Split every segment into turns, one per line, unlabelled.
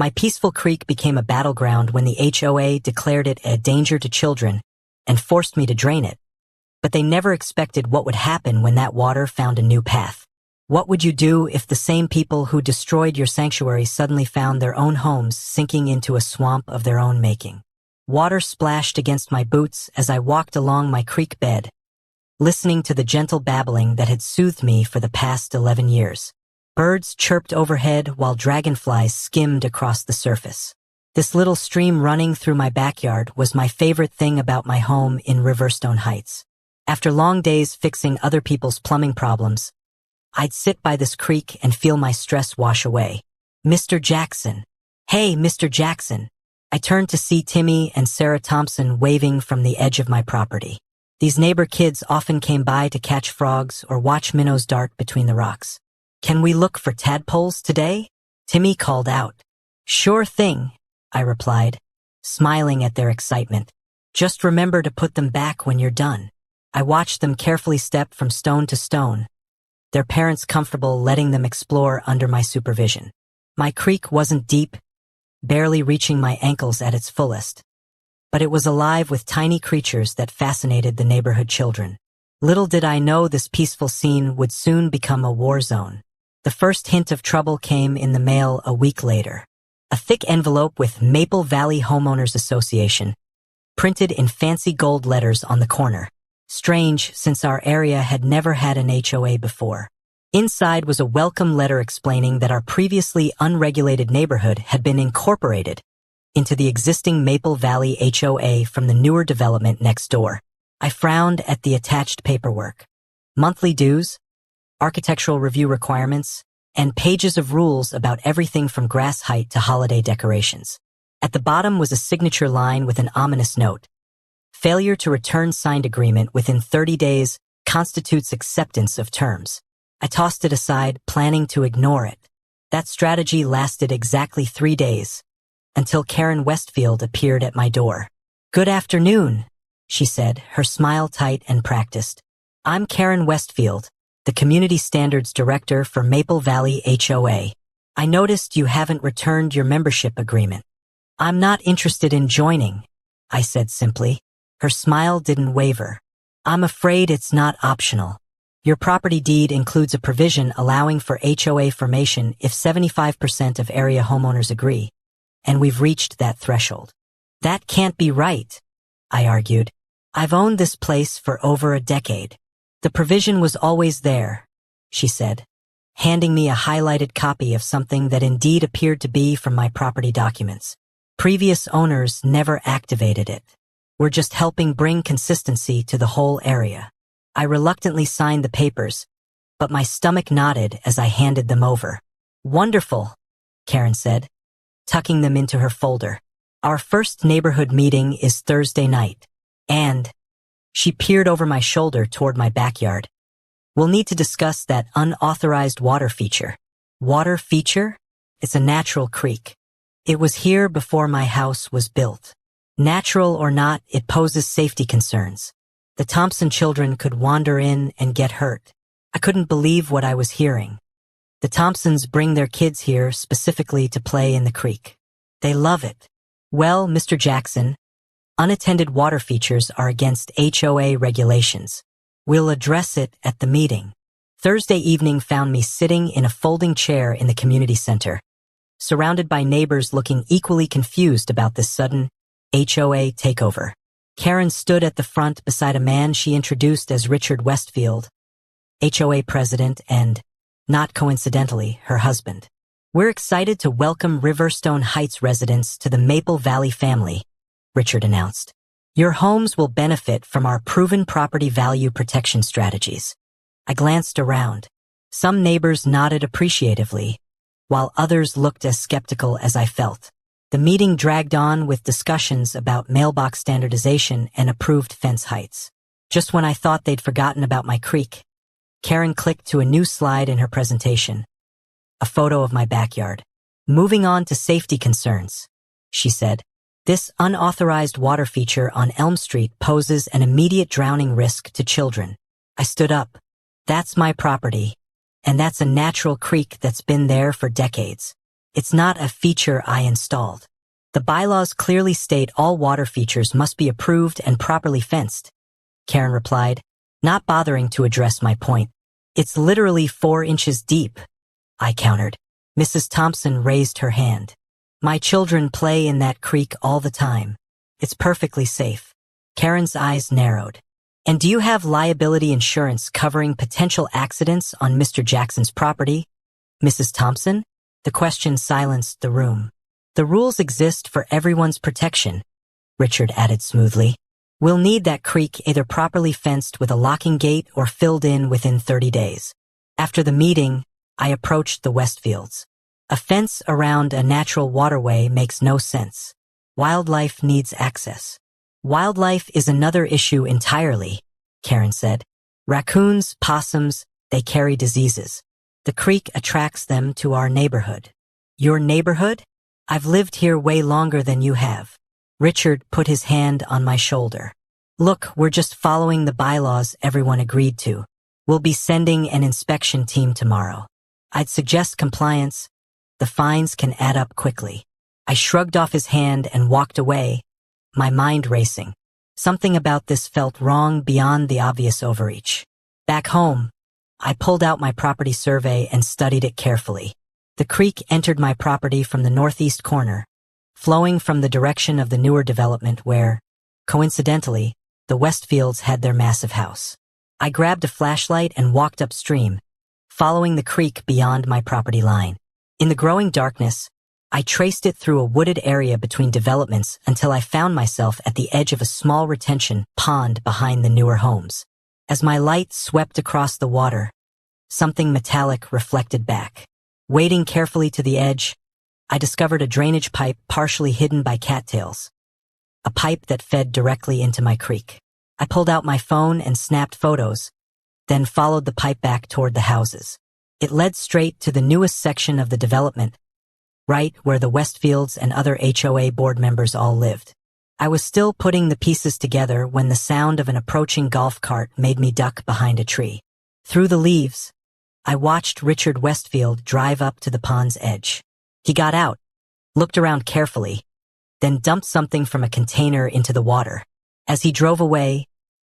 My peaceful creek became a battleground when the HOA declared it a danger to children and forced me to drain it. But they never expected what would happen when that water found a new path. What would you do if the same people who destroyed your sanctuary suddenly found their own homes sinking into a swamp of their own making? Water splashed against my boots as I walked along my creek bed, listening to the gentle babbling that had soothed me for the past 11 years. Birds chirped overhead while dragonflies skimmed across the surface. This little stream running through my backyard was my favorite thing about my home in Riverstone Heights. After long days fixing other people's plumbing problems, I'd sit by this creek and feel my stress wash away. Mr. Jackson. Hey, Mr. Jackson. I turned to see Timmy and Sarah Thompson waving from the edge of my property. These neighbor kids often came by to catch frogs or watch minnows dart between the rocks. Can we look for tadpoles today? Timmy called out. Sure thing, I replied, smiling at their excitement. Just remember to put them back when you're done. I watched them carefully step from stone to stone, their parents comfortable letting them explore under my supervision. My creek wasn't deep, barely reaching my ankles at its fullest, but it was alive with tiny creatures that fascinated the neighborhood children. Little did I know this peaceful scene would soon become a war zone. The first hint of trouble came in the mail a week later. A thick envelope with Maple Valley Homeowners Association, printed in fancy gold letters on the corner. Strange, since our area had never had an HOA before. Inside was a welcome letter explaining that our previously unregulated neighborhood had been incorporated into the existing Maple Valley HOA from the newer development next door. I frowned at the attached paperwork. Monthly dues, architectural review requirements, and pages of rules about everything from grass height to holiday decorations. At the bottom was a signature line with an ominous note. Failure to return signed agreement within 30 days constitutes acceptance of terms. I tossed it aside, planning to ignore it. That strategy lasted exactly 3 days, until Karen Westfield appeared at my door. Good afternoon, she said, her smile tight and practiced. I'm Karen Westfield, the Community Standards Director for Maple Valley HOA. I noticed you haven't returned your membership agreement. I'm not interested in joining, I said simply. Her smile didn't waver. I'm afraid it's not optional. Your property deed includes a provision allowing for HOA formation if 75% of area homeowners agree, and we've reached that threshold. That can't be right, I argued. I've owned this place for over a decade. The provision was always there, she said, handing me a highlighted copy of something that indeed appeared to be from my property documents. Previous owners never activated it. We're just helping bring consistency to the whole area. I reluctantly signed the papers, but my stomach nodded as I handed them over. Wonderful, Karen said, tucking them into her folder. Our first neighborhood meeting is Thursday night, and she peered over my shoulder toward my backyard. We'll need to discuss that unauthorized water feature. Water feature? It's a natural creek. It was here before my house was built. Natural or not, it poses safety concerns. The Thompson children could wander in and get hurt. I couldn't believe what I was hearing. The Thompsons bring their kids here specifically to play in the creek. They love it. Well, Mr. Jackson, unattended water features are against HOA regulations. We'll address it at the meeting. Thursday evening found me sitting in a folding chair in the community center, surrounded by neighbors looking equally confused about this sudden HOA takeover. Karen stood at the front beside a man she introduced as Richard Westfield, HOA president and, not coincidentally, her husband. We're excited to welcome Riverstone Heights residents to the Maple Valley family, Richard announced. Your homes will benefit from our proven property value protection strategies. I glanced around. Some neighbors nodded appreciatively, while others looked as skeptical as I felt. The meeting dragged on with discussions about mailbox standardization and approved fence heights. Just when I thought they'd forgotten about my creek, Karen clicked to a new slide in her presentation. A photo of my backyard. Moving on to safety concerns, she said. This unauthorized water feature on Elm Street poses an immediate drowning risk to children. I stood up. That's my property, and that's a natural creek that's been there for decades. It's not a feature I installed. The bylaws clearly state all water features must be approved and properly fenced, Karen replied, not bothering to address my point. It's literally 4 inches deep, I countered. Mrs. Thompson raised her hand. My children play in that creek all the time. It's perfectly safe. Karen's eyes narrowed. And do you have liability insurance covering potential accidents on Mr. Jackson's property, Mrs. Thompson? The question silenced the room. The rules exist for everyone's protection, Richard added smoothly. We'll need that creek either properly fenced with a locking gate or filled in within 30 days. After the meeting, I approached the Westfields. A fence around a natural waterway makes no sense. Wildlife needs access. Wildlife is another issue entirely, Karen said. Raccoons, possums, they carry diseases. The creek attracts them to our neighborhood. Your neighborhood? I've lived here way longer than you have. Richard put his hand on my shoulder. Look, we're just following the bylaws everyone agreed to. We'll be sending an inspection team tomorrow. I'd suggest compliance. The fines can add up quickly. I shrugged off his hand and walked away, my mind racing. Something about this felt wrong beyond the obvious overreach. Back home, I pulled out my property survey and studied it carefully. The creek entered my property from the northeast corner, flowing from the direction of the newer development where, coincidentally, the Westfields had their massive house. I grabbed a flashlight and walked upstream, following the creek beyond my property line. In the growing darkness, I traced it through a wooded area between developments until I found myself at the edge of a small retention pond behind the newer homes. As my light swept across the water, something metallic reflected back. Wading carefully to the edge, I discovered a drainage pipe partially hidden by cattails. A pipe that fed directly into my creek. I pulled out my phone and snapped photos, then followed the pipe back toward the houses. It led straight to the newest section of the development, right where the Westfields and other HOA board members all lived. I was still putting the pieces together when the sound of an approaching golf cart made me duck behind a tree. Through the leaves, I watched Richard Westfield drive up to the pond's edge. He got out, looked around carefully, then dumped something from a container into the water. As he drove away,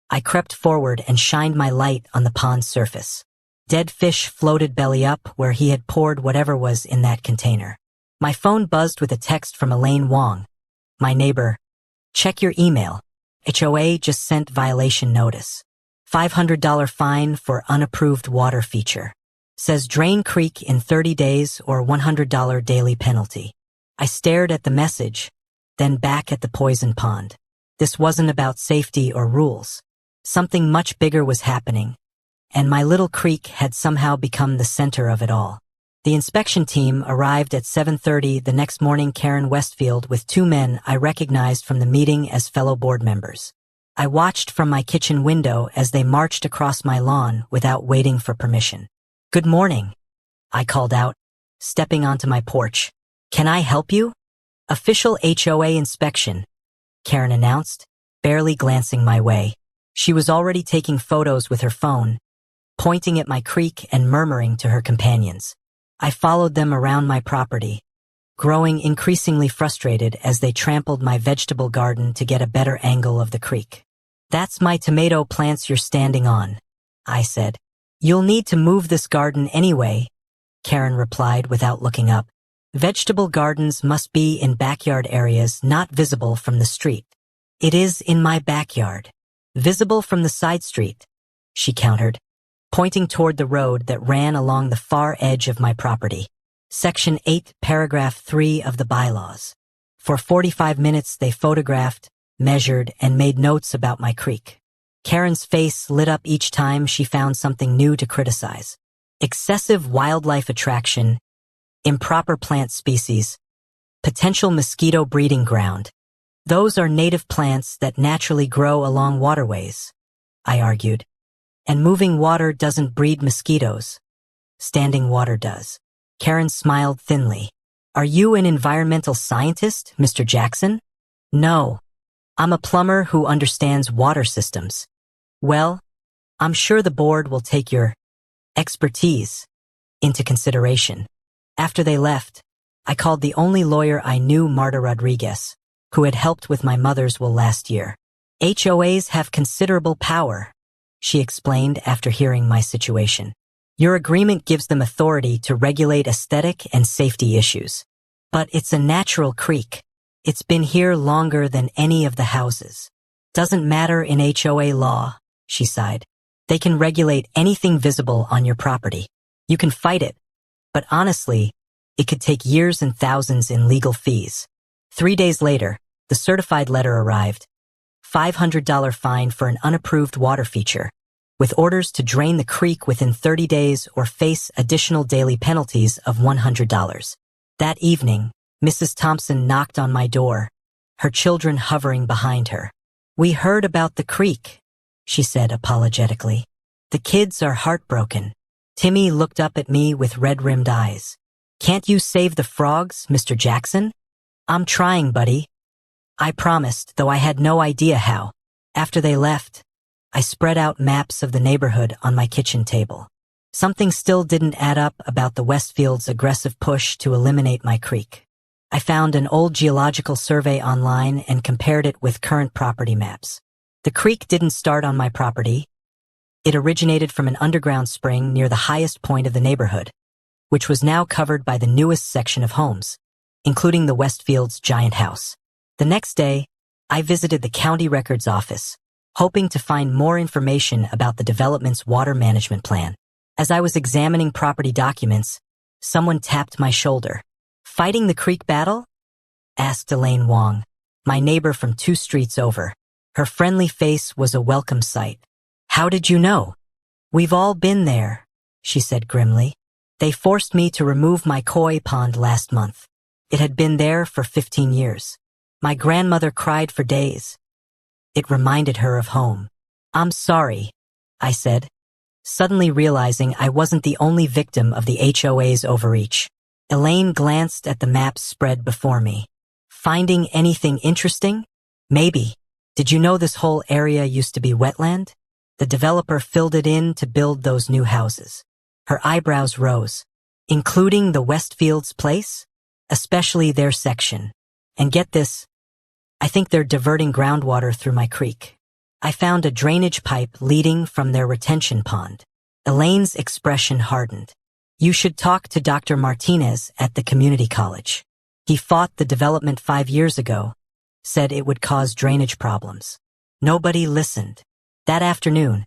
I crept forward and shined my light on the pond's surface. Dead fish floated belly up where he had poured whatever was in that container. My phone buzzed with a text from Elaine Wong, my neighbor. Check your email. HOA just sent violation notice. $500 fine for unapproved water feature. Says drain creek in 30 days or $100 daily penalty. I stared at the message, then back at the poison pond. This wasn't about safety or rules. Something much bigger was happening, and my little creek had somehow become the center of it all. The inspection team arrived at 7:30 the next morning. Karen Westfield with 2 men I recognized from the meeting as fellow board members. I watched from my kitchen window as they marched across my lawn without waiting for permission. Good morning, I called out, stepping onto my porch. Can I help you? Official HOA inspection, Karen announced, barely glancing my way. She was already taking photos with her phone, pointing at my creek and murmuring to her companions. I followed them around my property, growing increasingly frustrated as they trampled my vegetable garden to get a better angle of the creek. That's my tomato plants you're standing on, I said. You'll need to move this garden anyway, Karen replied without looking up. Vegetable gardens must be in backyard areas not visible from the street. It is in my backyard. Visible from the side street, she countered, pointing toward the road that ran along the far edge of my property. Section 8, Paragraph 3 of the bylaws. For 45 minutes they photographed, measured, and made notes about my creek. Karen's face lit up each time she found something new to criticize. Excessive wildlife attraction, improper plant species, potential mosquito breeding ground. Those are native plants that naturally grow along waterways, I argued. And moving water doesn't breed mosquitoes. Standing water does. Karen smiled thinly. Are you an environmental scientist, Mr. Jackson? No. I'm a plumber who understands water systems. Well, I'm sure the board will take your expertise into consideration. After they left, I called the only lawyer I knew, Marta Rodriguez, who had helped with my mother's will last year. HOAs have considerable power, she explained after hearing my situation. Your agreement gives them authority to regulate aesthetic and safety issues. But it's a natural creek. It's been here longer than any of the houses. Doesn't matter in HOA law, she sighed. They can regulate anything visible on your property. You can fight it, but honestly, it could take years and thousands in legal fees. 3 days later, the certified letter arrived. $500 fine for an unapproved water feature, with orders to drain the creek within 30 days or face additional daily penalties of $100. That evening, Mrs. Thompson knocked on my door, her children hovering behind her. We heard about the creek, she said apologetically. The kids are heartbroken. Timmy looked up at me with red-rimmed eyes. Can't you save the frogs, Mr. Jackson? I'm trying, buddy. I promised, though I had no idea how. After they left, I spread out maps of the neighborhood on my kitchen table. Something still didn't add up about the Westfield's aggressive push to eliminate my creek. I found an old geological survey online and compared it with current property maps. The creek didn't start on my property. It originated from an underground spring near the highest point of the neighborhood, which was now covered by the newest section of homes, including the Westfield's giant house. The next day, I visited the county records office, hoping to find more information about the development's water management plan. As I was examining property documents, someone tapped my shoulder. Fighting the creek battle? Asked Elaine Wong, my neighbor from 2 streets over. Her friendly face was a welcome sight. How did you know? We've all been there, she said grimly. They forced me to remove my koi pond last month. It had been there for 15 years. My grandmother cried for days. It reminded her of home. I'm sorry, I said, suddenly realizing I wasn't the only victim of the HOA's overreach. Elaine glanced at the maps spread before me. Finding anything interesting? Maybe. Did you know this whole area used to be wetland? The developer filled it in to build those new houses. Her eyebrows rose. Including the Westfield's place? Especially their section. And get this, I think they're diverting groundwater through my creek. I found a drainage pipe leading from their retention pond. Elaine's expression hardened. You should talk to Dr. Martinez at the community college. He fought the development 5 years ago, said it would cause drainage problems. Nobody listened. That afternoon,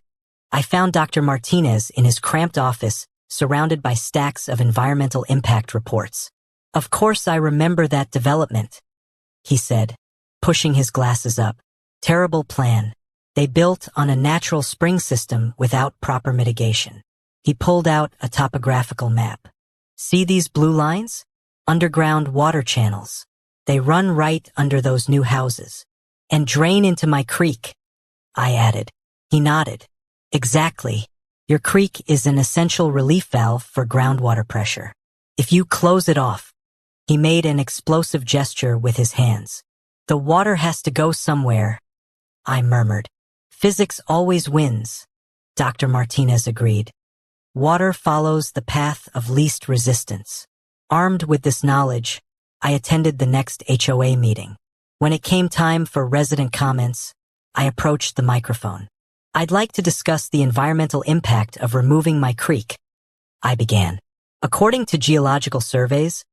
I found Dr. Martinez in his cramped office, surrounded by stacks of environmental impact reports. Of course I remember that development, he said, pushing his glasses up. Terrible plan. They built on a natural spring system without proper mitigation. He pulled out a topographical map. See these blue lines? Underground water channels. They run right under those new houses. And drain into my creek, I added. He nodded. Exactly. Your creek is an essential relief valve for groundwater pressure. If you close it off, he made an explosive gesture with his hands. The water has to go somewhere, I murmured. Physics always wins, Dr. Martinez agreed. Water follows the path of least resistance. Armed with this knowledge, I attended the next HOA meeting. When it came time for resident comments, I approached the microphone. I'd like to discuss the environmental impact of removing my creek, I began. According to geological surveys,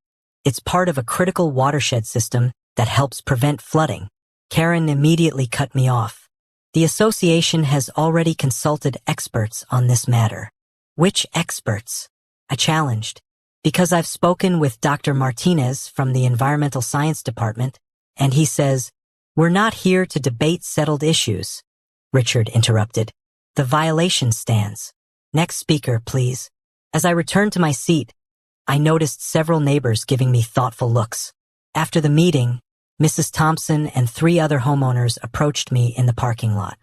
it's part of a critical watershed system that helps prevent flooding. Karen immediately cut me off. The association has already consulted experts on this matter. Which experts? I challenged. Because I've spoken with Dr. Martinez from the Environmental Science Department, and he says, we're not here to debate settled issues, Richard interrupted. The violation stands. Next speaker, please. As I returned to my seat, I noticed several neighbors giving me thoughtful looks. After the meeting, Mrs. Thompson and 3 other homeowners approached me in the parking lot.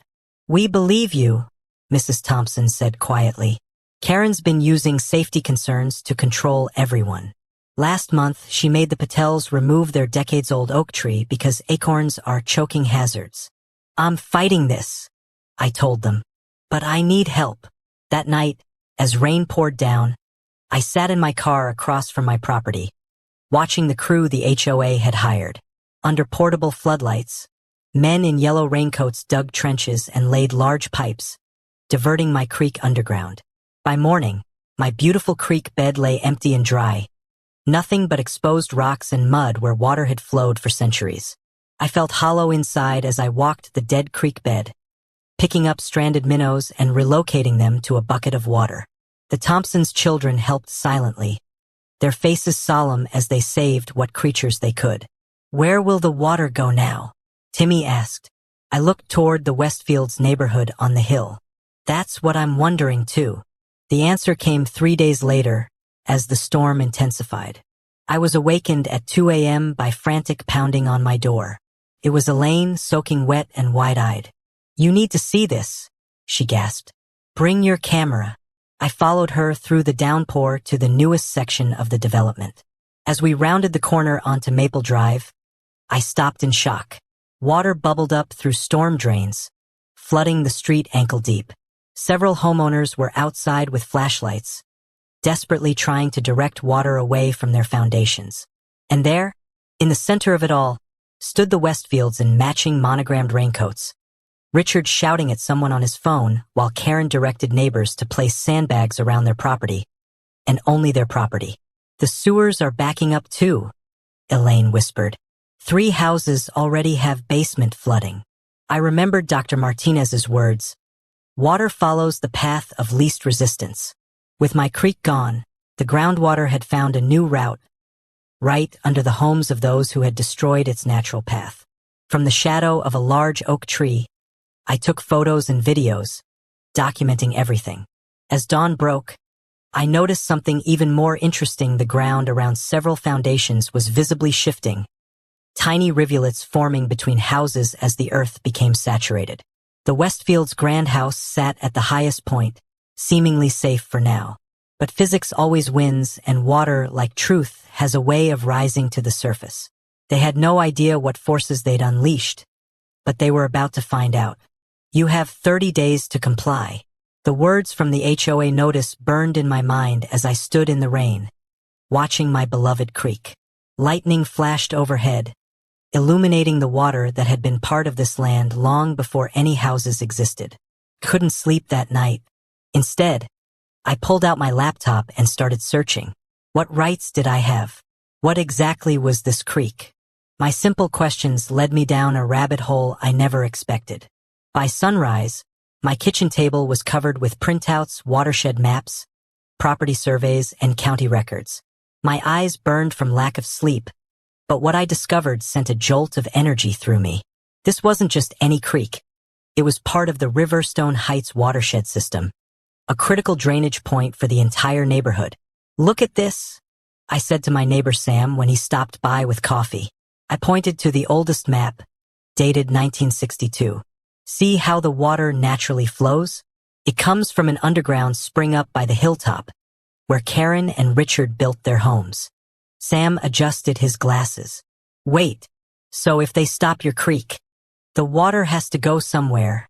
We believe you, Mrs. Thompson said quietly. Karen's been using safety concerns to control everyone. Last month, she made the Patels remove their decades-old oak tree because acorns are choking hazards. I'm fighting this, I told them, but I need help. That night, as rain poured down, I sat in my car across from my property, watching the crew the HOA had hired. Under portable floodlights, men in yellow raincoats dug trenches and laid large pipes, diverting my creek underground. By morning, my beautiful creek bed lay empty and dry, nothing but exposed rocks and mud where water had flowed for centuries. I felt hollow inside as I walked the dead creek bed, picking up stranded minnows and relocating them to a bucket of water. The Thompsons' children helped silently, their faces solemn as they saved what creatures they could. "Where will the water go now?" Timmy asked. I looked toward the Westfields neighborhood on the hill. "That's what I'm wondering too." The answer came 3 days later, as the storm intensified. I was awakened at 2 a.m. by frantic pounding on my door. It was Elaine, soaking wet and wide-eyed. "You need to see this," she gasped. "Bring your camera." I followed her through the downpour to the newest section of the development. As we rounded the corner onto Maple Drive, I stopped in shock. Water bubbled up through storm drains, flooding the street ankle-deep. Several homeowners were outside with flashlights, desperately trying to direct water away from their foundations. And there, in the center of it all, stood the Westfields in matching monogrammed raincoats, Richard shouting at someone on his phone while Karen directed neighbors to place sandbags around their property, and only their property. "The sewers are backing up too," Elaine whispered. 3 houses already have basement flooding." I remembered Dr. Martinez's words, "Water follows the path of least resistance." With my creek gone, the groundwater had found a new route, right under the homes of those who had destroyed its natural path. From the shadow of a large oak tree, I took photos and videos, documenting everything. As dawn broke, I noticed something even more interesting. The ground around several foundations was visibly shifting, tiny rivulets forming between houses as the earth became saturated. The Westfields' grand house sat at the highest point, seemingly safe for now. But physics always wins, and water, like truth, has a way of rising to the surface. They had no idea what forces they'd unleashed, but they were about to find out. "You have 30 days to comply." The words from the HOA notice burned in my mind as I stood in the rain, watching my beloved creek. Lightning flashed overhead, illuminating the water that had been part of this land long before any houses existed. Couldn't sleep that night. Instead, I pulled out my laptop and started searching. What rights did I have? What exactly was this creek? My simple questions led me down a rabbit hole I never expected. By sunrise, my kitchen table was covered with printouts, watershed maps, property surveys, and county records. My eyes burned from lack of sleep, but what I discovered sent a jolt of energy through me. This wasn't just any creek. It was part of the Riverstone Heights watershed system, a critical drainage point for the entire neighborhood. "Look at this," I said to my neighbor Sam when he stopped by with coffee. I pointed to the oldest map, dated 1962. "See how the water naturally flows? It comes from an underground spring up by the hilltop, where Karen and Richard built their homes." Sam adjusted his glasses. "Wait, so if they stop your creek, the water has to go somewhere,"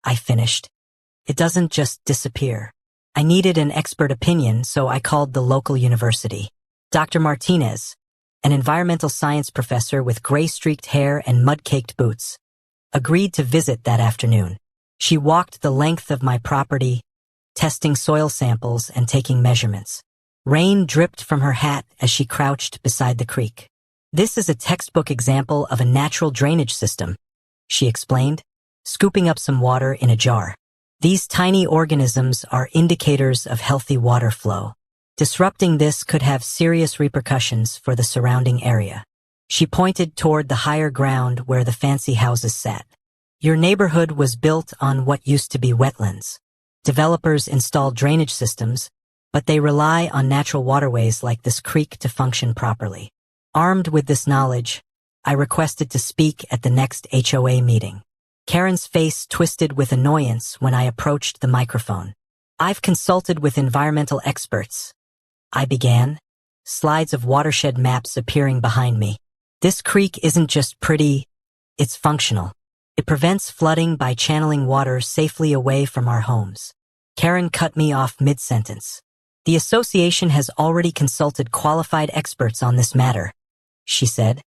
I finished. "It doesn't just disappear." I needed an expert opinion, so I called the local university. Dr. Martinez, an environmental science professor with gray-streaked hair and mud-caked boots, agreed to visit that afternoon. She walked the length of my property, testing soil samples and taking measurements. Rain dripped from her hat as she crouched beside the creek. "This is a textbook example of a natural drainage system," she explained, scooping up some water in a jar. "These tiny organisms are indicators of healthy water flow. Disrupting this could have serious repercussions for the surrounding area." She pointed toward the higher ground where the fancy houses sat. "Your neighborhood was built on what used to be wetlands. Developers installed drainage systems, but they rely on natural waterways like this creek to function properly." Armed with this knowledge, I requested to speak at the next HOA meeting. Karen's face twisted with annoyance when I approached the microphone. "I've consulted with environmental experts," I began, slides of watershed maps appearing behind me. "This creek isn't just pretty, it's functional. It prevents flooding by channeling water safely away from our homes." Karen cut me off mid-sentence. The association has already consulted qualified experts on this matter, she said,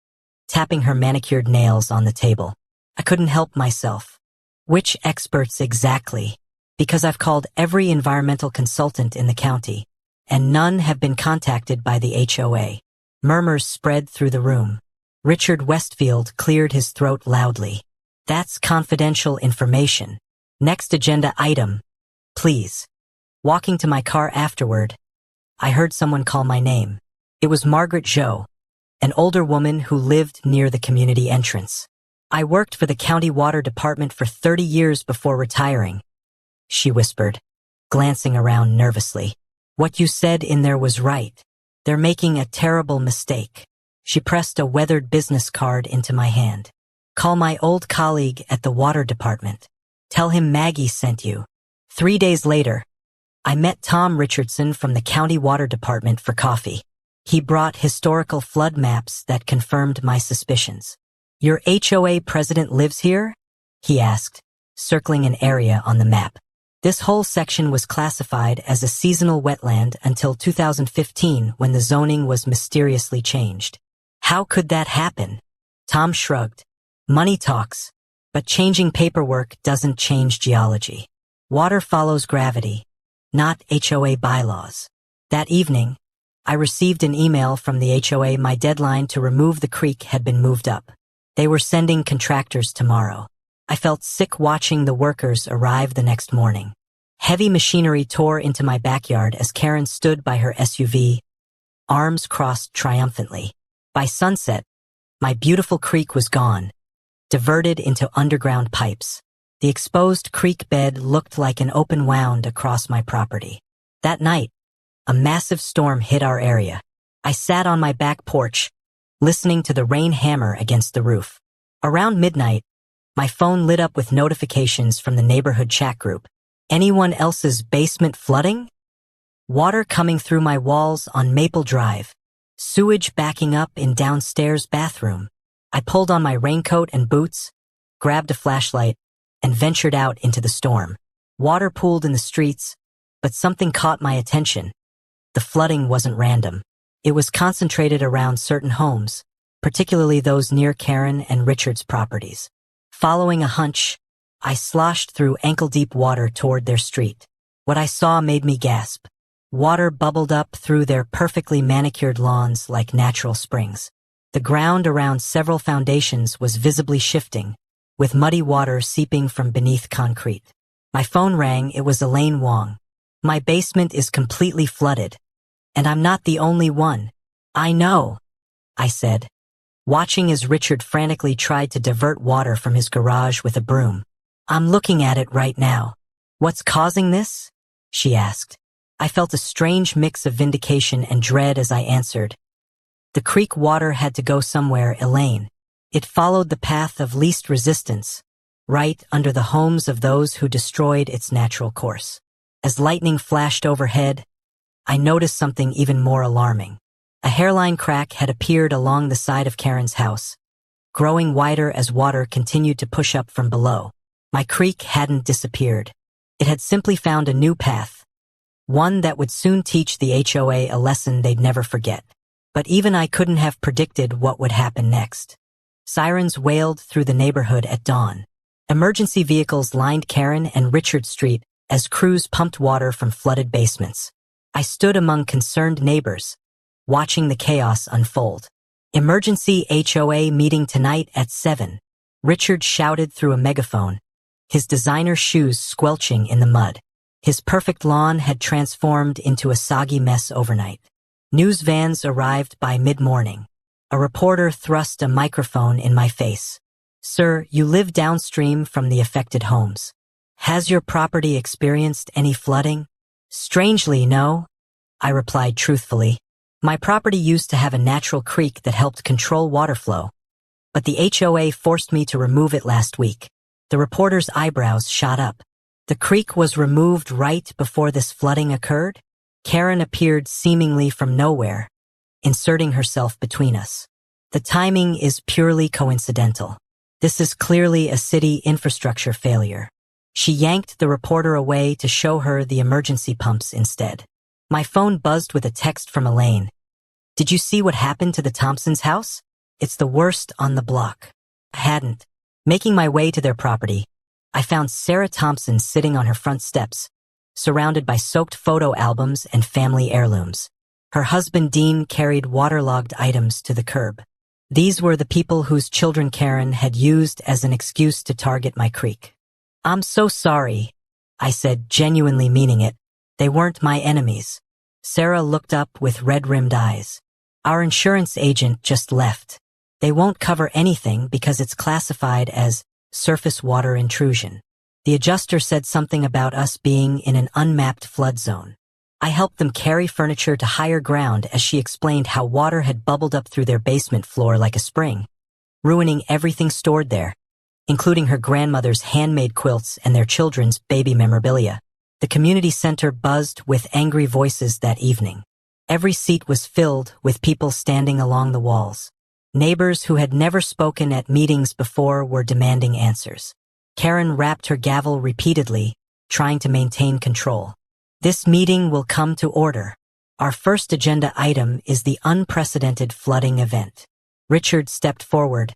tapping her manicured nails on the table. I couldn't help myself. Which experts exactly? Because I've called every environmental consultant in the county, and none have been contacted by the HOA. Murmurs spread through the room. Richard Westfield cleared his throat loudly. That's confidential information. Next agenda item, please. Walking to my car afterward, I heard someone call my name. It was Margaret Zhou, an older woman who lived near the community entrance. I worked for the county water department for 30 years before retiring, she whispered, glancing around nervously. What you said in there was right. They're making a terrible mistake. She pressed a weathered business card into my hand. Call my old colleague at the water department. Tell him Maggie sent you. 3 days later, I met Tom Richardson from the county water department for coffee. He brought historical flood maps that confirmed my suspicions. Your HOA president lives here? He asked, circling an area on the map. This whole section was classified as a seasonal wetland until 2015 when the zoning was mysteriously changed. How could that happen? Tom shrugged. Money talks, but changing paperwork doesn't change geology. Water follows gravity, not HOA bylaws. That evening, I received an email from the HOA my deadline to remove the creek had been moved up. They were sending contractors tomorrow. I felt sick watching the workers arrive the next morning. Heavy machinery tore into my backyard as Karen stood by her SUV, arms crossed triumphantly. By sunset, my beautiful creek was gone, diverted into underground pipes. The exposed creek bed looked like an open wound across my property. That night, a massive storm hit our area. I sat on my back porch, listening to the rain hammer against the roof. Around midnight, my phone lit up with notifications from the neighborhood chat group. Anyone else's basement flooding? Water coming through my walls on Maple Drive. Sewage backing up in downstairs bathroom. I pulled on my raincoat and boots, grabbed a flashlight, and ventured out into the storm. Water pooled in the streets, but something caught my attention. The flooding wasn't random. It was concentrated around certain homes, particularly those near Karen and Richard's properties. Following a hunch, I sloshed through ankle-deep water toward their street. What I saw made me gasp. Water bubbled up through their perfectly manicured lawns like natural springs. The ground around several foundations was visibly shifting, with muddy water seeping from beneath concrete. My phone rang. It was Elaine Wong. My basement is completely flooded, and I'm not the only one. I know, I said, watching as Richard frantically tried to divert water from his garage with a broom. I'm looking at it right now. What's causing this? She asked. I felt a strange mix of vindication and dread as I answered. The creek water had to go somewhere, Elaine. It followed the path of least resistance, right under the homes of those who destroyed its natural course. As lightning flashed overhead, I noticed something even more alarming. A hairline crack had appeared along the side of Karen's house, growing wider as water continued to push up from below. My creek hadn't disappeared. It had simply found a new path, one that would soon teach the HOA a lesson they'd never forget. But even I couldn't have predicted what would happen next. Sirens wailed through the neighborhood at dawn. Emergency vehicles lined Karen and Richard Street as crews pumped water from flooded basements. I stood among concerned neighbors, watching the chaos unfold. Emergency HOA meeting tonight at 7. Richard shouted through a megaphone, his designer shoes squelching in the mud. His perfect lawn had transformed into a soggy mess overnight. News vans arrived by mid-morning. A reporter thrust a microphone in my face. Sir, you live downstream from the affected homes. Has your property experienced any flooding? Strangely, no, I replied truthfully. My property used to have a natural creek that helped control water flow, but the HOA forced me to remove it last week. The reporter's eyebrows shot up. The creek was removed right before this flooding occurred? Karen appeared seemingly from nowhere, inserting herself between us. The timing is purely coincidental. This is clearly a city infrastructure failure. She yanked the reporter away to show her the emergency pumps instead. My phone buzzed with a text from Elaine. "Did you see what happened to the Thompsons' house? It's the worst on the block." I hadn't. Making my way to their property, I found Sarah Thompson sitting on her front steps, surrounded by soaked photo albums and family heirlooms. Her husband Dean carried waterlogged items to the curb. These were the people whose children Karen had used as an excuse to target my creek. "I'm so sorry," I said, genuinely meaning it. "They weren't my enemies." Sarah looked up with red-rimmed eyes. "Our insurance agent just left. They won't cover anything because it's classified as surface water intrusion. The adjuster said something about us being in an unmapped flood zone." I helped them carry furniture to higher ground as she explained how water had bubbled up through their basement floor like a spring, ruining everything stored there, including her grandmother's handmade quilts and their children's baby memorabilia. The community center buzzed with angry voices that evening. Every seat was filled with people standing along the walls. Neighbors who had never spoken at meetings before were demanding answers. Karen rapped her gavel repeatedly, trying to maintain control. "This meeting will come to order. Our first agenda item is the unprecedented flooding event." Richard stepped forward,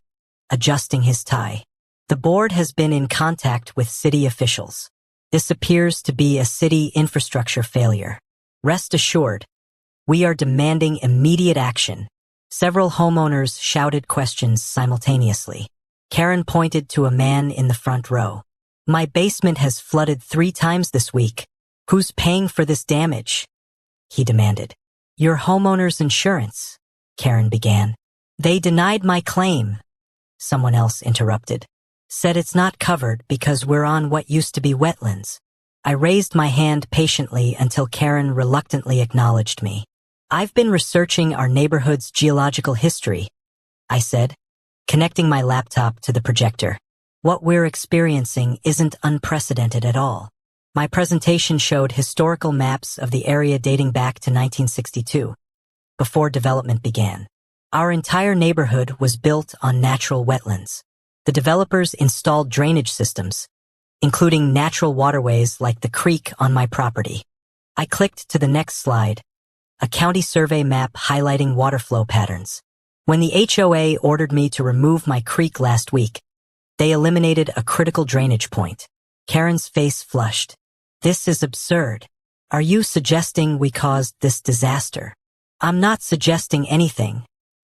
adjusting his tie. "The board has been in contact with city officials. This appears to be a city infrastructure failure. Rest assured, we are demanding immediate action." Several homeowners shouted questions simultaneously. Karen pointed to a man in the front row. "My basement has flooded 3 times this week. Who's paying for this damage?" he demanded. "Your homeowner's insurance," Karen began. "They denied my claim," someone else interrupted. "Said it's not covered because we're on what used to be wetlands." I raised my hand patiently until Karen reluctantly acknowledged me. "I've been researching our neighborhood's geological history," I said, connecting my laptop to the projector. "What we're experiencing isn't unprecedented at all." My presentation showed historical maps of the area dating back to 1962, before development began. Our entire neighborhood was built on natural wetlands. The developers installed drainage systems, including natural waterways like the creek on my property. I clicked to the next slide, a county survey map highlighting water flow patterns. When the HOA ordered me to remove my creek last week, they eliminated a critical drainage point. Karen's face flushed. "This is absurd. Are you suggesting we caused this disaster?" "I'm not suggesting anything,"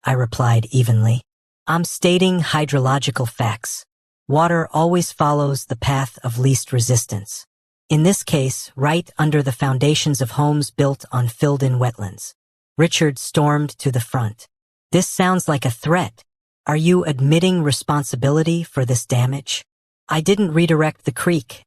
I replied evenly. "I'm stating hydrological facts. Water always follows the path of least resistance. In this case, right under the foundations of homes built on filled-in wetlands." Richard stormed to the front. "This sounds like a threat. Are you admitting responsibility for this damage?" "I didn't redirect the creek,"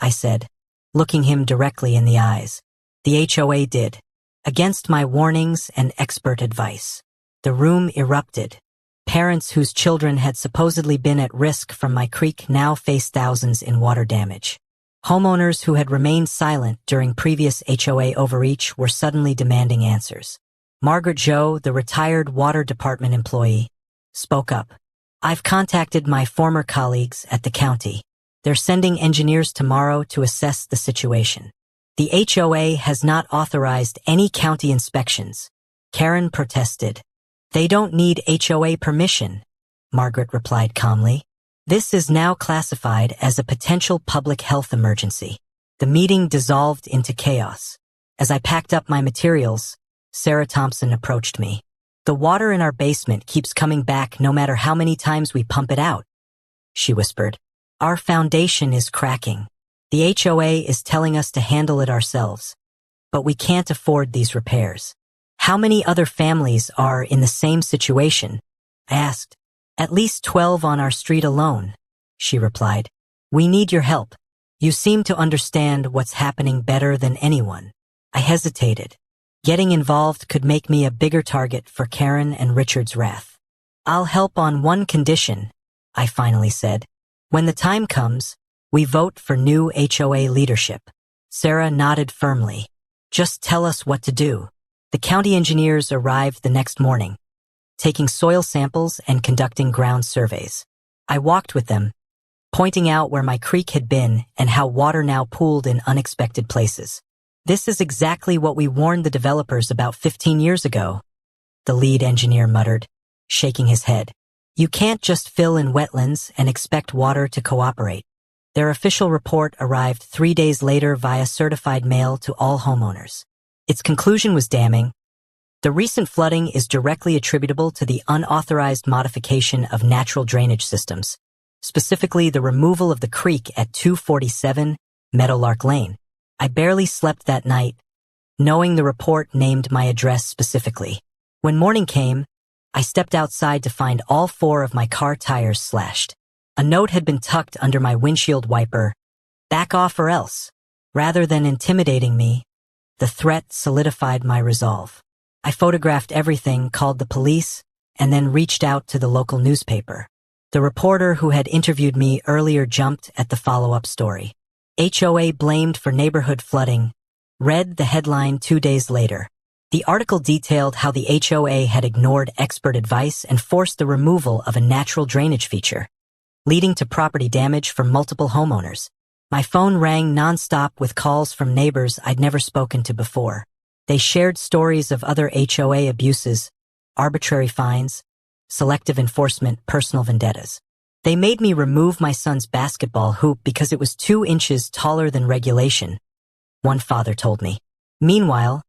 I said, looking him directly in the eyes. "The HOA did, against my warnings and expert advice." The room erupted. Parents whose children had supposedly been at risk from my creek now faced thousands in water damage. Homeowners who had remained silent during previous HOA overreach were suddenly demanding answers. Margaret Joe, the retired water department employee, spoke up. "I've contacted my former colleagues at the county. They're sending engineers tomorrow to assess the situation. The HOA has not authorized any county inspections." Karen protested. "They don't need HOA permission," Margaret replied calmly. "This is now classified as a potential public health emergency." The meeting dissolved into chaos. As I packed up my materials, Sarah Thompson approached me. "The water in our basement keeps coming back no matter how many times we pump it out," she whispered. "Our foundation is cracking. The HOA is telling us to handle it ourselves, but we can't afford these repairs." "How many other families are in the same situation?" I asked. "At least 12 on our street alone," she replied. "We need your help. You seem to understand what's happening better than anyone." I hesitated. Getting involved could make me a bigger target for Karen and Richard's wrath. "I'll help on one condition," I finally said. "When the time comes, we vote for new HOA leadership." Sarah nodded firmly. "Just tell us what to do." The county engineers arrived the next morning, taking soil samples and conducting ground surveys. I walked with them, pointing out where my creek had been and how water now pooled in unexpected places. This is exactly what we warned the developers about 15 years ago, the lead engineer muttered, shaking his head. You can't just fill in wetlands and expect water to cooperate. Their official report arrived 3 days later via certified mail to all homeowners. Its conclusion was damning. The recent flooding is directly attributable to the unauthorized modification of natural drainage systems, specifically the removal of the creek at 247 Meadowlark Lane. I barely slept that night, knowing the report named my address specifically. When morning came, I stepped outside to find all 4 of my car tires slashed. A note had been tucked under my windshield wiper, "Back off or else." Rather than intimidating me, the threat solidified my resolve. I photographed everything, called the police, and then reached out to the local newspaper. The reporter who had interviewed me earlier jumped at the follow-up story. HOA blamed for neighborhood flooding. Read the headline 2 days later. The article detailed how the HOA had ignored expert advice and forced the removal of a natural drainage feature, leading to property damage for multiple homeowners. My phone rang nonstop with calls from neighbors I'd never spoken to before. They shared stories of other HOA abuses, arbitrary fines, selective enforcement, personal vendettas. They made me remove my son's basketball hoop because it was 2 inches taller than regulation, one father told me. Meanwhile,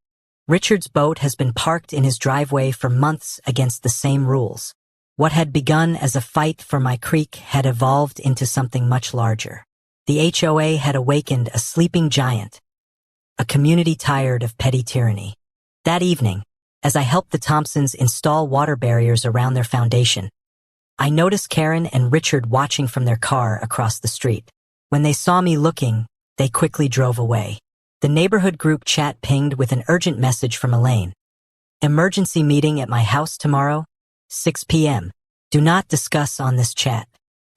Richard's boat has been parked in his driveway for months against the same rules. What had begun as a fight for my creek had evolved into something much larger. The HOA had awakened a sleeping giant, a community tired of petty tyranny. That evening, as I helped the Thompsons install water barriers around their foundation, I noticed Karen and Richard watching from their car across the street. When they saw me looking, they quickly drove away. The neighborhood group chat pinged with an urgent message from Elaine. Emergency meeting at my house tomorrow, 6 p.m. Do not discuss on this chat.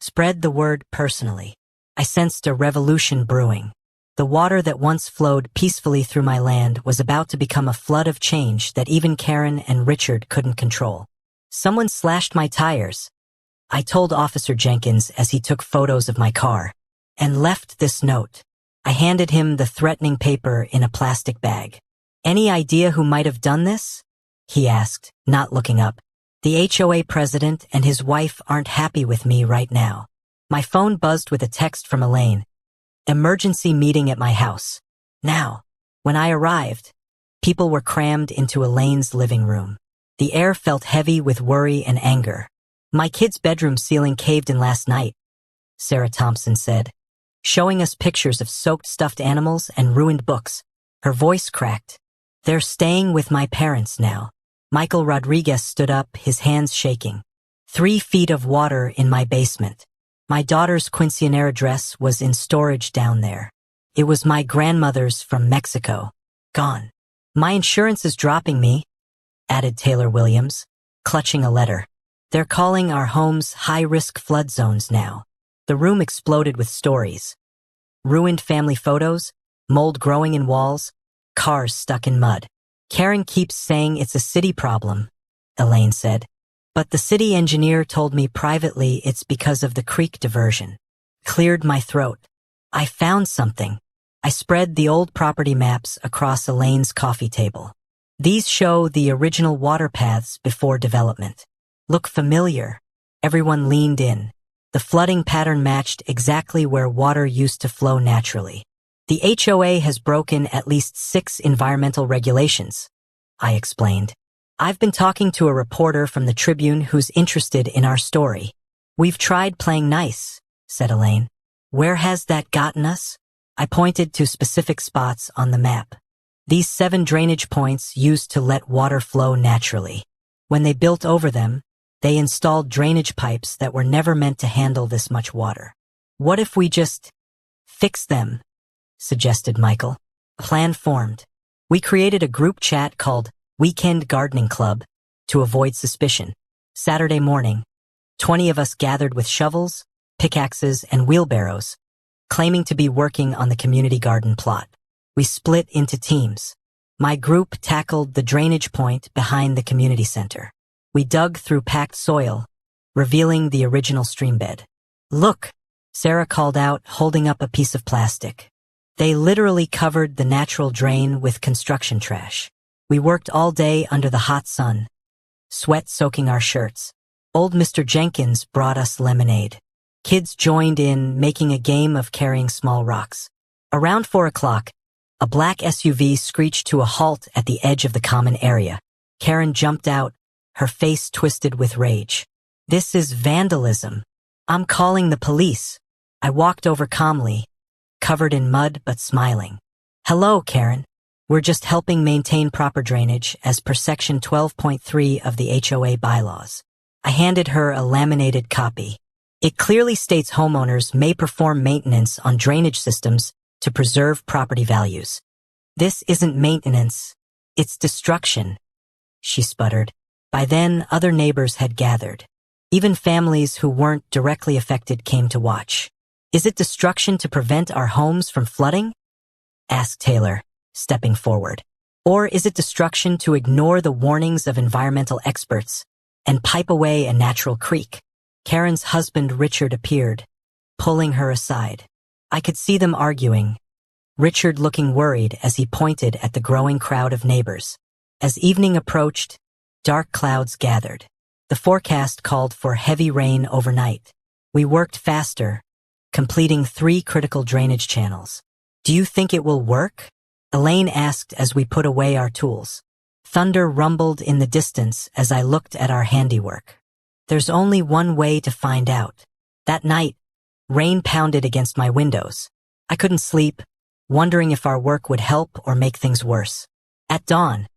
Spread the word personally. I sensed a revolution brewing. The water that once flowed peacefully through my land was about to become a flood of change that even Karen and Richard couldn't control. Someone slashed my tires, I told Officer Jenkins as he took photos of my car, and left this note. I handed him the threatening paper in a plastic bag. Any idea who might have done this? He asked, not looking up. The HOA president and his wife aren't happy with me right now. My phone buzzed with a text from Elaine. Emergency meeting at my house. Now, when I arrived, people were crammed into Elaine's living room. The air felt heavy with worry and anger. My kid's bedroom ceiling caved in last night, Sarah Thompson said, showing us pictures of soaked stuffed animals and ruined books. Her voice cracked. They're staying with my parents now. Michael Rodriguez stood up, his hands shaking. 3 feet of water in my basement. My daughter's quinceañera dress was in storage down there. It was my grandmother's from Mexico. Gone. My insurance is dropping me, added Taylor Williams, clutching a letter. They're calling our homes high-risk flood zones now. The room exploded with stories. Ruined family photos, mold growing in walls, cars stuck in mud. Karen keeps saying it's a city problem, Elaine said. But the city engineer told me privately it's because of the creek diversion. Cleared my throat. I found something. I spread the old property maps across Elaine's coffee table. These show the original water paths before development. Look familiar. Everyone leaned in. The flooding pattern matched exactly where water used to flow naturally. The HOA has broken at least 6 environmental regulations, I explained. I've been talking to a reporter from the Tribune who's interested in our story. We've tried playing nice, said Elaine. Where has that gotten us? I pointed to specific spots on the map. These 7 drainage points used to let water flow naturally. When they built over them, they installed drainage pipes that were never meant to handle this much water. What if we just fix them? Suggested Michael. A plan formed. We created a group chat called Weekend Gardening Club to avoid suspicion. Saturday morning, 20 of us gathered with shovels, pickaxes, and wheelbarrows, claiming to be working on the community garden plot. We split into teams. My group tackled the drainage point behind the community center. We dug through packed soil, revealing the original streambed. Look, Sarah called out, holding up a piece of plastic. They literally covered the natural drain with construction trash. We worked all day under the hot sun, sweat soaking our shirts. Old Mr. Jenkins brought us lemonade. Kids joined in, making a game of carrying small rocks. Around 4 o'clock, a black SUV screeched to a halt at the edge of the common area. Karen jumped out, her face twisted with rage. "This is vandalism. I'm calling the police." I walked over calmly, covered in mud but smiling. "Hello, Karen. We're just helping maintain proper drainage as per Section 12.3 of the HOA bylaws." I handed her a laminated copy. It clearly states homeowners may perform maintenance on drainage systems to preserve property values. "This isn't maintenance, it's destruction," she sputtered. By then, other neighbors had gathered. Even families who weren't directly affected came to watch. "Is it destruction to prevent our homes from flooding?" asked Taylor, stepping forward. "Or is it destruction to ignore the warnings of environmental experts and pipe away a natural creek?" Karen's husband Richard appeared, pulling her aside. I could see them arguing, Richard looking worried as he pointed at the growing crowd of neighbors. As evening approached, dark clouds gathered. The forecast called for heavy rain overnight. We worked faster, completing 3 critical drainage channels. "Do you think it will work?" Elaine asked as we put away our tools. Thunder rumbled in the distance as I looked at our handiwork. There's only one way to find out. That night, rain pounded against my windows. I couldn't sleep, wondering if our work would help or make things worse. At dawn,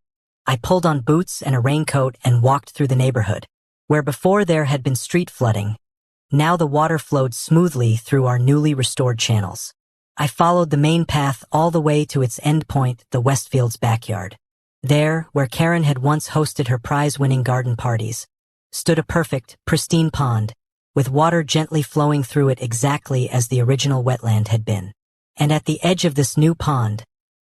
I pulled on boots and a raincoat and walked through the neighborhood. Where before there had been street flooding, now the water flowed smoothly through our newly restored channels. I followed the main path all the way to its endpoint, the Westfield's backyard. There, where Karen had once hosted her prize-winning garden parties, stood a perfect, pristine pond, with water gently flowing through it exactly as the original wetland had been. And at the edge of this new pond,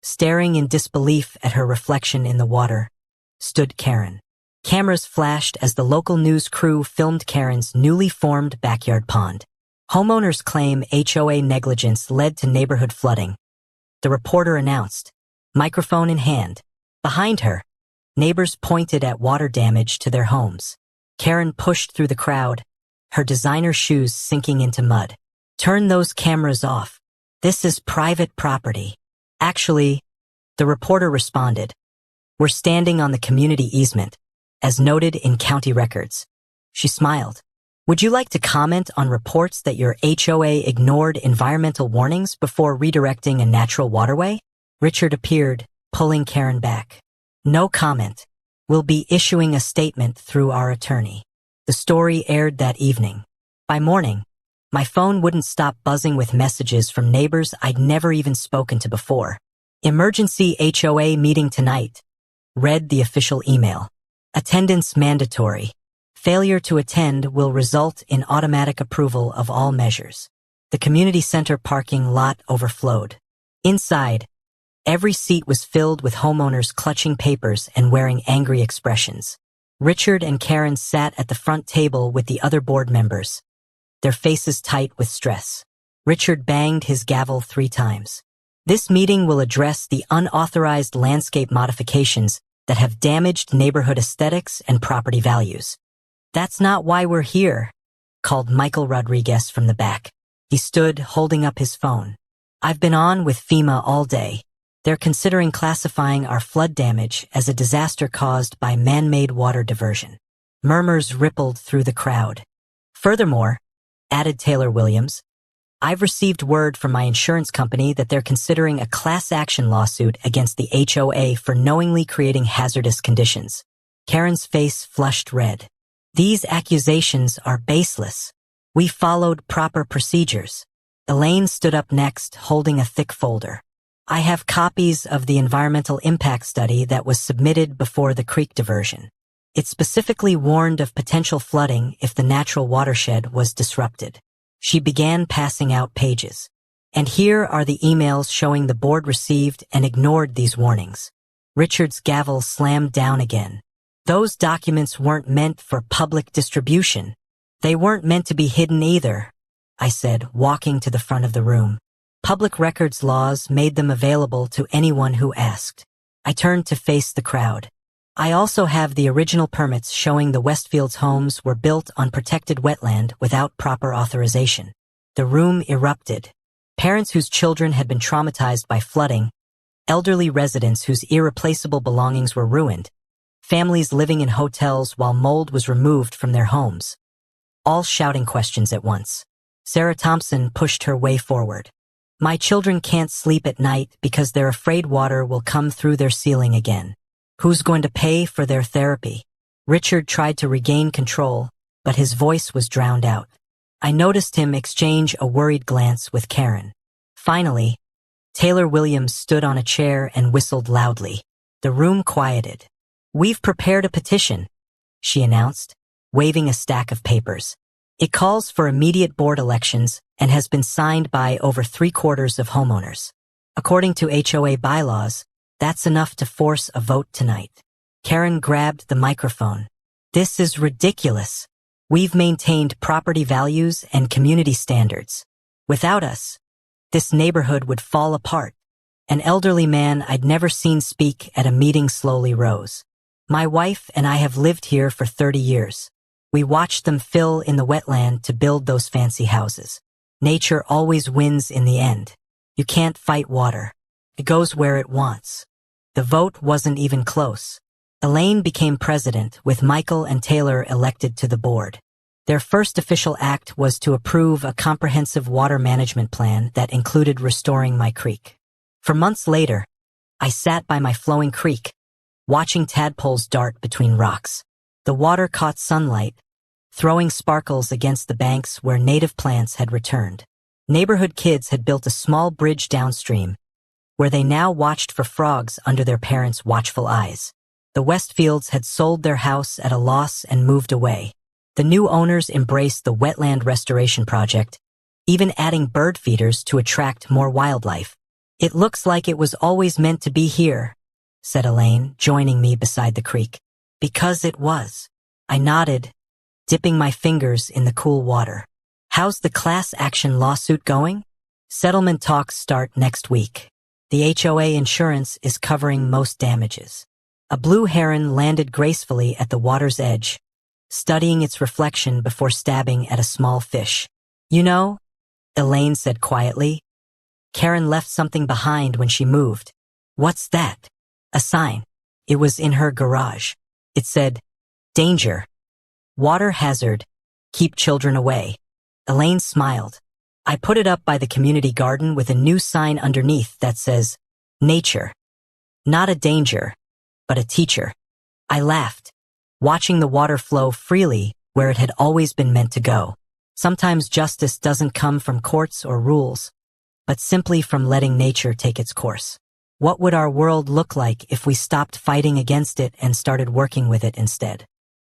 staring in disbelief at her reflection in the water, stood Karen. Cameras flashed as the local news crew filmed Karen's newly formed backyard pond. Homeowners claim HOA negligence led to neighborhood flooding. The reporter announced, microphone in hand. Behind her, neighbors pointed at water damage to their homes. Karen pushed through the crowd, her designer shoes sinking into mud. "Turn those cameras off. This is private property." "Actually," the reporter responded, "we're standing on the community easement, as noted in county records." She smiled. "Would you like to comment on reports that your HOA ignored environmental warnings before redirecting a natural waterway?" Richard appeared, pulling Karen back. "No comment. We'll be issuing a statement through our attorney." The story aired that evening. By morning, my phone wouldn't stop buzzing with messages from neighbors I'd never even spoken to before. "Emergency HOA meeting tonight," read the official email. "Attendance mandatory. Failure to attend will result in automatic approval of all measures." The community center parking lot overflowed. Inside, every seat was filled with homeowners clutching papers and wearing angry expressions. Richard and Karen sat at the front table with the other board members, their faces tight with stress. Richard banged his gavel 3 times. "This meeting will address the unauthorized landscape modifications that have damaged neighborhood aesthetics and property values." "That's not why we're here," called Michael Rodriguez from the back. He stood holding up his phone. "I've been on with FEMA all day. They're considering classifying our flood damage as a disaster caused by man-made water diversion." Murmurs rippled through the crowd. "Furthermore," added Taylor Williams, "I've received word from my insurance company that they're considering a class action lawsuit against the HOA for knowingly creating hazardous conditions." Karen's face flushed red. "These accusations are baseless. We followed proper procedures." Elaine stood up next, holding a thick folder. "I have copies of the environmental impact study that was submitted before the creek diversion. It specifically warned of potential flooding if the natural watershed was disrupted." She began passing out pages. "And here are the emails showing the board received and ignored these warnings." Richard's gavel slammed down again. "Those documents weren't meant for public distribution. They weren't meant to be hidden either," I said, walking to the front of the room. Public records laws made them available to anyone who asked. I turned to face the crowd. I also have the original permits showing the Westfields' homes were built on protected wetland without proper authorization. The room erupted. Parents whose children had been traumatized by flooding, elderly residents whose irreplaceable belongings were ruined, families living in hotels while mold was removed from their homes, all shouting questions at once. Sarah Thompson pushed her way forward. My children can't sleep at night because they're afraid water will come through their ceiling again. Who's going to pay for their therapy? Richard tried to regain control, but his voice was drowned out. I noticed him exchange a worried glance with Karen. Finally, Taylor Williams stood on a chair and whistled loudly. The room quieted. We've prepared a petition, she announced, waving a stack of papers. It calls for immediate board elections and has been signed by over 3/4 of homeowners. According to HOA bylaws, that's enough to force a vote tonight. Karen grabbed the microphone. This is ridiculous. We've maintained property values and community standards. Without us, this neighborhood would fall apart. An elderly man I'd never seen speak at a meeting slowly rose. My wife and I have lived here for 30 years. We watched them fill in the wetland to build those fancy houses. Nature always wins in the end. You can't fight water. It goes where it wants. The vote wasn't even close. Elaine became president, with Michael and Taylor elected to the board. Their first official act was to approve a comprehensive water management plan that included restoring my creek. For months later, I sat by my flowing creek, watching tadpoles dart between rocks. The water caught sunlight, throwing sparkles against the banks where native plants had returned. Neighborhood kids had built a small bridge downstream, where they now watched for frogs under their parents' watchful eyes. The Westfields had sold their house at a loss and moved away. The new owners embraced the wetland restoration project, even adding bird feeders to attract more wildlife. It looks like it was always meant to be here, said Elaine, joining me beside the creek. Because it was. I nodded, dipping my fingers in the cool water. How's the class action lawsuit going? Settlement talks start next week. The HOA insurance is covering most damages. A blue heron landed gracefully at the water's edge, studying its reflection before stabbing at a small fish. You know, Elaine said quietly, Karen left something behind when she moved. What's that? A sign. It was in her garage. It said, danger. Water hazard. Keep children away. Elaine smiled. I put it up by the community garden with a new sign underneath that says, nature. Not a danger, but a teacher. I laughed, watching the water flow freely where it had always been meant to go. Sometimes justice doesn't come from courts or rules, but simply from letting nature take its course. What would our world look like if we stopped fighting against it and started working with it instead?